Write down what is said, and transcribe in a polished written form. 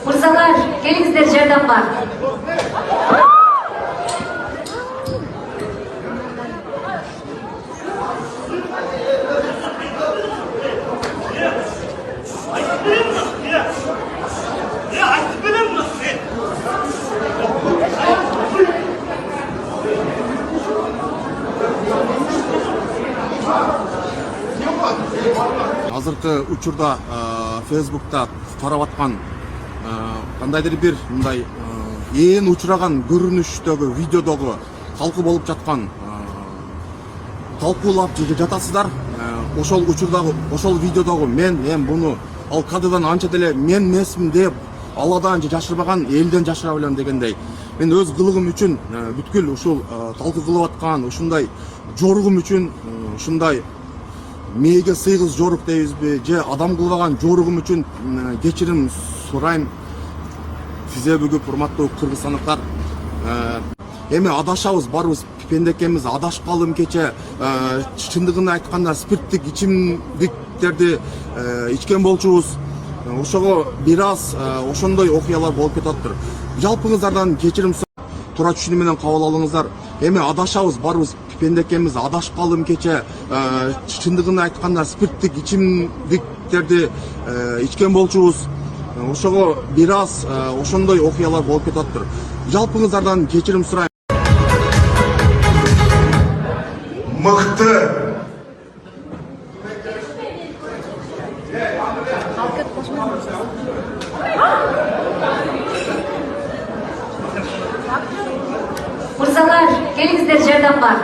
Mırzalar, gelingizler, жардам бар. Азыркы учурда Facebook'ta тарап аткан кандайдыр бир мындай ээн учураган көрүнүштөгү видеодогу талкуу болуп жаткан талкуулап жатасыздар. Ошол учурдагы ошол видеодогу мен буну ал кадырдан анча деле мен эмесмин деп Алладан жашырбаган, элден жашыра билем дегендей. Мен өз кылыгым үчүн бүткүл ушул талкуу кылып аткан ушундай жоругум үчүн ушундай мээге сыйгыз жорук дейбизби же адам кылбаган жоругум үчүн кечирим сурайм сизге. Урматтуу кыргызстандыктар, эми адашабыз, барыбыз пендекемиз адашкалы кече. Чындыгын айтканда спирттик ичимдиктерди ичкен болчубуз. Ошого бир аз ошондой окуялар болуп кетиптир. Жалпыңыздардан кечирим сурайм, туура түшүнүү менен кабыл алыңыздар. Эми адашабыз, барыбыз пендекемиз адашкалы кече. Чындыгын айтканда спирттик ичимдиктерди ичкен болчубуз. Ошого бир аз ошондой окуялар болуп кетиптир. Жалпыңыздардан кечирим сурайм. Мыкты. Mırzalar, gelingizler, жардам бар.